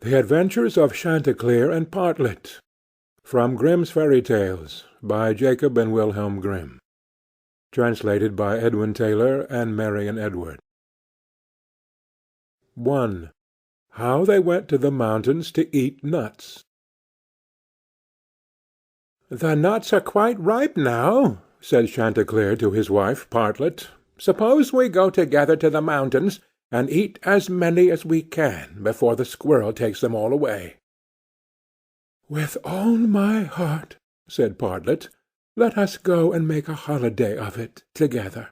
The Adventures of Chanticleer and Partlet, from Grimm's Fairy Tales, by Jacob and Wilhelm Grimm, translated by Edwin Taylor and Marian Edward. 1. How they went to the mountains to eat nuts. "The nuts are quite ripe now," said Chanticleer to his wife Partlet. "Suppose we go together to the mountains, and eat as many as we can before the squirrel takes them all away." "With all my heart," said Partlet. "Let us go and make a holiday of it together."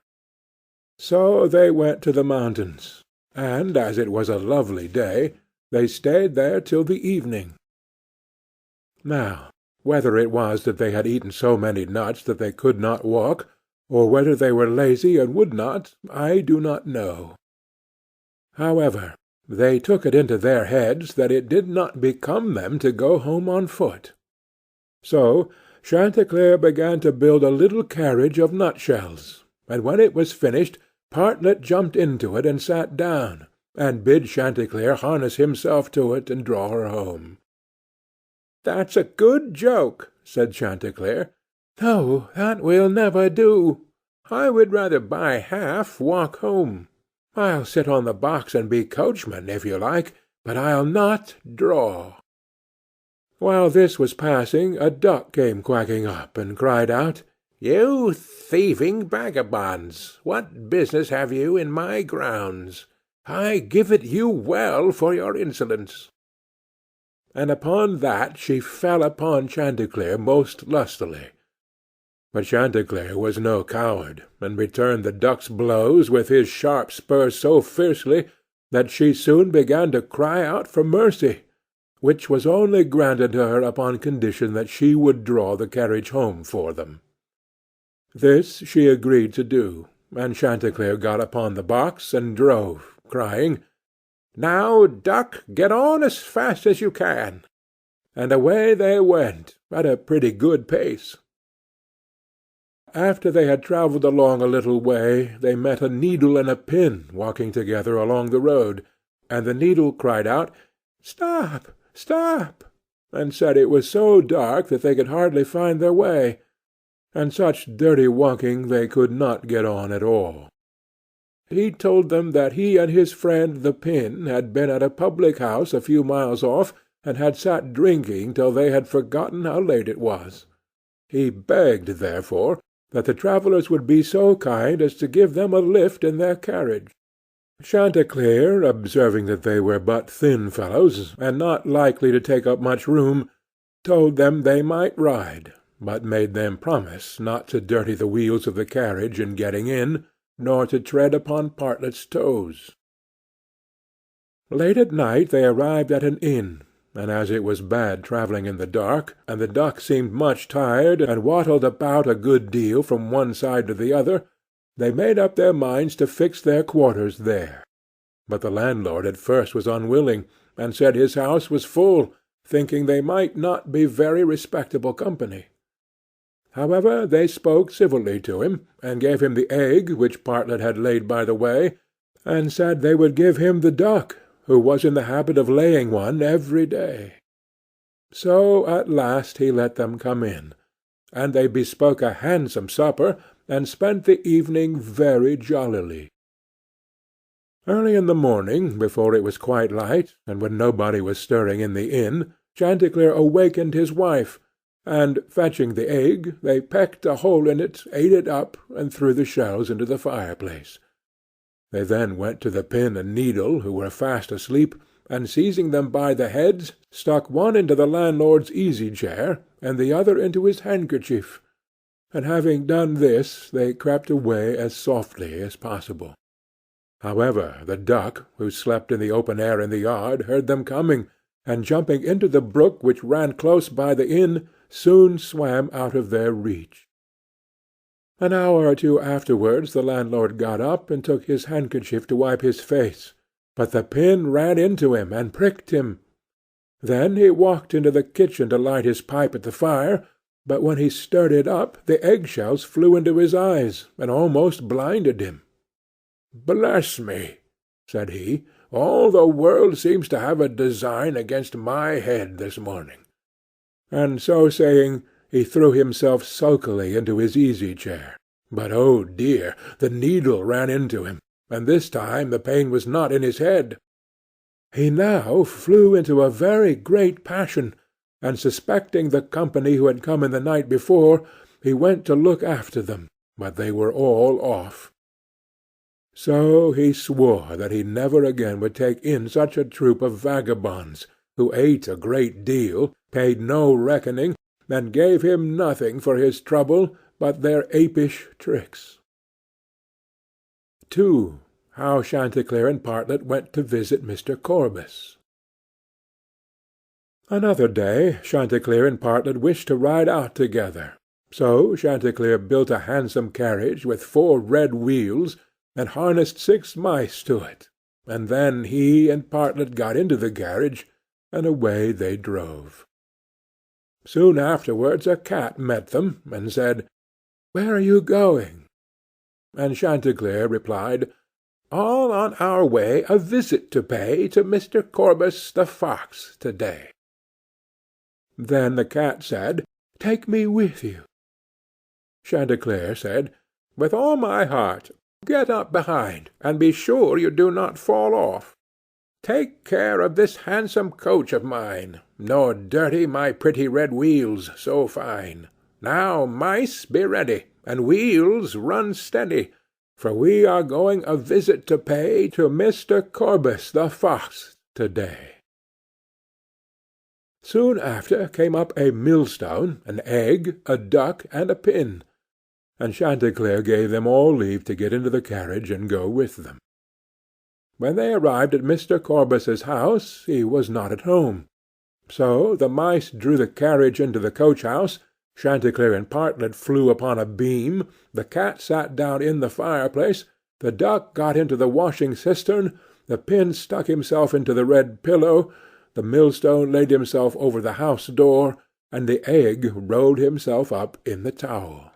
So they went to the mountains, and as it was a lovely day, they stayed there till the evening. Now, whether it was that they had eaten so many nuts that they could not walk, or whether they were lazy and would not, I do not know. However, they took it into their heads that it did not become them to go home on foot. So Chanticleer began to build a little carriage of nutshells, and when it was finished, Partlet jumped into it and sat down, and bid Chanticleer harness himself to it and draw her home. "That's a good joke," said Chanticleer. "No, that will never do. I would rather by half walk home. I'll sit on the box and be coachman, if you like, but I'll not draw." While this was passing, a duck came quacking up, and cried out, "You thieving vagabonds, what business have you in my grounds? I give it you well for your insolence." And upon that she fell upon Chanticleer most lustily. But Chanticleer was no coward, and returned the duck's blows with his sharp spurs so fiercely that she soon began to cry out for mercy, which was only granted her upon condition that she would draw the carriage home for them. This she agreed to do, and Chanticleer got upon the box and drove, crying, "Now, duck, get on as fast as you can." And away they went, at a pretty good pace. After they had travelled along a little way, they met a needle and a pin walking together along the road, and the needle cried out, "Stop, stop!" and said it was so dark that they could hardly find their way, and such dirty walking they could not get on at all. He told them that he and his friend the pin had been at a public-house a few miles off, and had sat drinking till they had forgotten how late it was. He begged, therefore, that the travellers would be so kind as to give them a lift in their carriage. Chanticleer, observing that they were but thin fellows, and not likely to take up much room, told them they might ride, but made them promise not to dirty the wheels of the carriage in getting in, nor to tread upon Partlet's toes. Late at night they arrived at an inn, and as it was bad travelling in the dark, and the duck seemed much tired, and waddled about a good deal from one side to the other, they made up their minds to fix their quarters there. But the landlord at first was unwilling, and said his house was full, thinking they might not be very respectable company. However, they spoke civilly to him, and gave him the egg which Partlet had laid by the way, and said they would give him the duck, who was in the habit of laying one every day. So at last he let them come in, and they bespoke a handsome supper, and spent the evening very jollily. Early in the morning, before it was quite light, and when nobody was stirring in the inn, Chanticleer awakened his wife, and, fetching the egg, they pecked a hole in it, ate it up, and threw the shells into the fireplace. They then went to the pin and needle, who were fast asleep, and seizing them by the heads, stuck one into the landlord's easy-chair, and the other into his handkerchief, and having done this, they crept away as softly as possible. However, the duck, who slept in the open air in the yard, heard them coming, and jumping into the brook which ran close by the inn, soon swam out of their reach. An hour or two afterwards the landlord got up and took his handkerchief to wipe his face, but the pin ran into him and pricked him. Then he walked into the kitchen to light his pipe at the fire, but when he stirred it up the egg-shells flew into his eyes, and almost blinded him. "Bless me," said he, all the world seems to have a design against my head this morning." And so saying, he threw himself sulkily into his easy-chair. But, oh dear, the needle ran into him, and this time the pain was not in his head. He now flew into a very great passion, and suspecting the company who had come in the night before, he went to look after them, but they were all off. So he swore that he never again would take in such a troop of vagabonds, who ate a great deal, paid no reckoning, and gave him nothing for his trouble but their apish tricks. 2. How Chanticleer and Partlet went to visit Mr. Corbus. Another day Chanticleer and Partlet wished to ride out together, so Chanticleer built a handsome carriage with 4 red wheels, and harnessed 6 mice to it, and then he and Partlet got into the carriage, and away they drove. Soon afterwards a cat met them, and said, "Where are you going?" And Chanticleer replied, "All on our way a visit to pay to Mr. Corbus the fox to-day." Then the cat said, "Take me with you." Chanticleer said, "With all my heart. Get up behind, and be sure you do not fall off. Take care of this handsome coach of mine, nor dirty my pretty red wheels so fine. Now, mice, be ready, and wheels, run steady, for we are going a visit to pay to Mr. Corbus the fox to-day." Soon after came up a millstone, an egg, a duck, and a pin, and Chanticleer gave them all leave to get into the carriage and go with them. When they arrived at Mr. Corbus's house, he was not at home. So the mice drew the carriage into the coach-house, Chanticleer and Partlet flew upon a beam, the cat sat down in the fireplace, the duck got into the washing-cistern, the pin stuck himself into the red pillow, the millstone laid himself over the house-door, and the egg rolled himself up in the towel.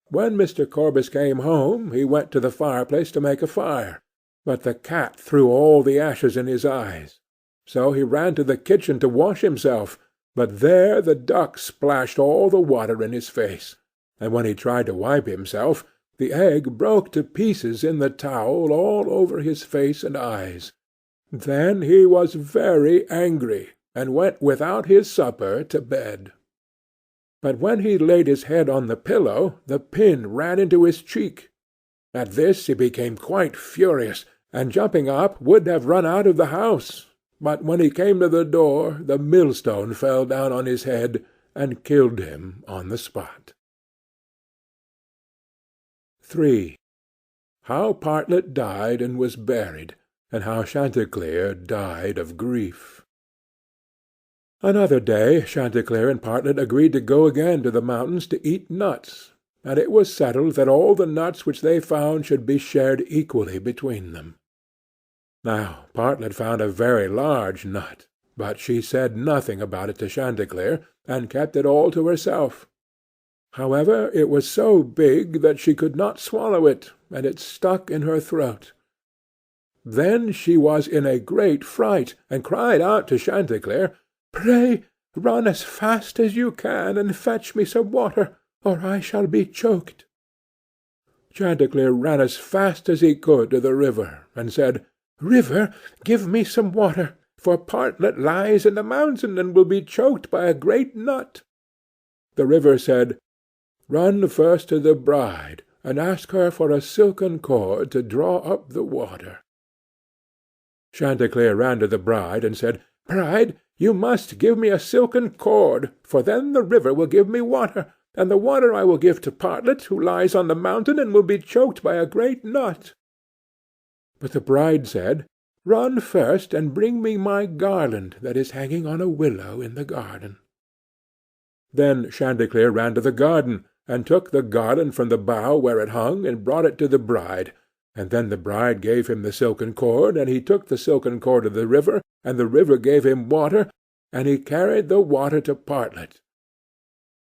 When Mr. Corbus came home, he went to the fireplace to make a fire, but the cat threw all the ashes in his eyes. So he ran to the kitchen to wash himself, but there the duck splashed all the water in his face, and when he tried to wipe himself, the egg broke to pieces in the towel all over his face and eyes. Then he was very angry, and went without his supper to bed. But when he laid his head on the pillow, the pin ran into his cheek. At this he became quite furious, and jumping up would have run out of the house, but when he came to the door the millstone fell down on his head and killed him on the spot. 3. How Partlet died and was buried, and how Chanticleer died of grief. Another day Chanticleer and Partlet agreed to go again to the mountains to eat nuts, and it was settled that all the nuts which they found should be shared equally between them. Now Partlet found a very large nut, but she said nothing about it to Chanticleer, and kept it all to herself. However, it was so big that she could not swallow it, and it stuck in her throat. Then she was in a great fright, and cried out to Chanticleer, "Pray run as fast as you can, and fetch me some water, or I shall be choked." Chanticleer ran as fast as he could to the river, and said, "River, give me some water, for Partlet lies in the mountain, and will be choked by a great nut." The river said, "Run first to the bride, and ask her for a silken cord to draw up the water." Chanticleer ran to the bride, and said, "Bride, you must give me a silken cord, for then the river will give me water, and the water I will give to Partlet, who lies on the mountain, and will be choked by a great nut." But the bride said, "Run first, and bring me my garland that is hanging on a willow in the garden." Then Chanticleer ran to the garden, and took the garland from the bough where it hung, and brought it to the bride, and then the bride gave him the silken cord, and he took the silken cord to the river, and the river gave him water, and he carried the water to Partlet.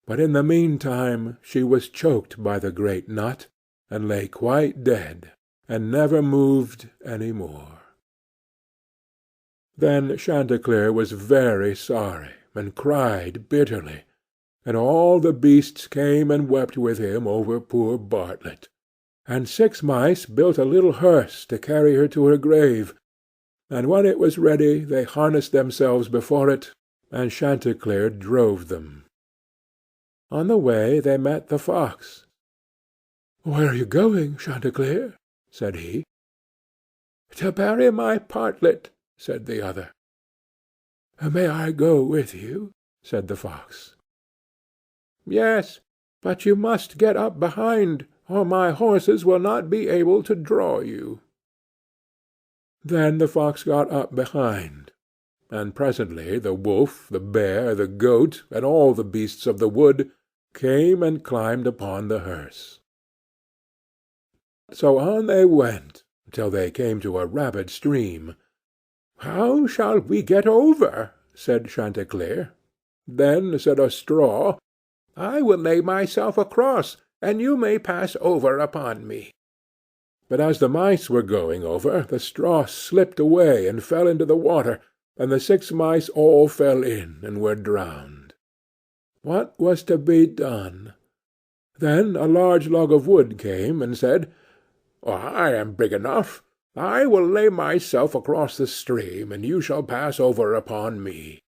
But in the meantime she was choked by the great nut, and lay quite dead, and never moved any more. Then Chanticleer was very sorry, and cried bitterly, and all the beasts came and wept with him over poor Partlet, and 6 mice built a little hearse to carry her to her grave, and when it was ready they harnessed themselves before it, and Chanticleer drove them. On the way they met the fox. "Where are you going, Chanticleer?" said he. "To bury my Partlet," said the other. "May I go with you?" said the fox. "Yes, but you must get up behind, or my horses will not be able to draw you." Then the fox got up behind, and presently the wolf, the bear, the goat, and all the beasts of the wood came and climbed upon the hearse. So on they went, till they came to a rapid stream. "How shall we get over?" said Chanticleer. Then said a straw, "I will lay myself across, and you may pass over upon me." But as the mice were going over, the straw slipped away and fell into the water, and the 6 mice all fell in and were drowned. What was to be done? Then a large log of wood came and said, "I am big enough. I will lay myself across the stream, and you shall pass over upon me."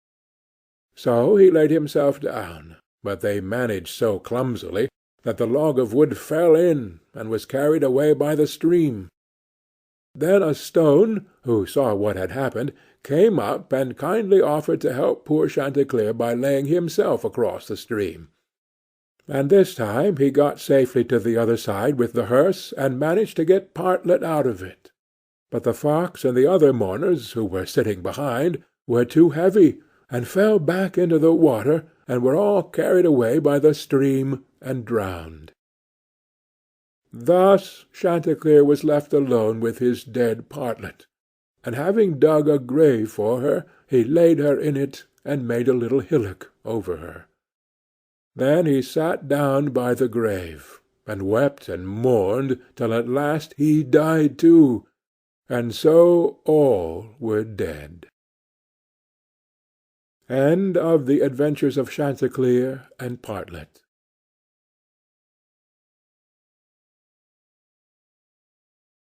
So he laid himself down, but they managed so clumsily that the log of wood fell in, and was carried away by the stream. Then a stone, who saw what had happened, came up and kindly offered to help poor Chanticleer by laying himself across the stream. And this time he got safely to the other side with the hearse, and managed to get Partlet out of it. But the fox and the other mourners, who were sitting behind, were too heavy, and fell back into the water, and were all carried away by the stream and drowned. Thus Chanticleer was left alone with his dead Partlet, and having dug a grave for her, he laid her in it, and made a little hillock over her. Then he sat down by the grave, and wept and mourned till at last he died too, and so all were dead. End of the Adventures of Chanticleer and Partlet.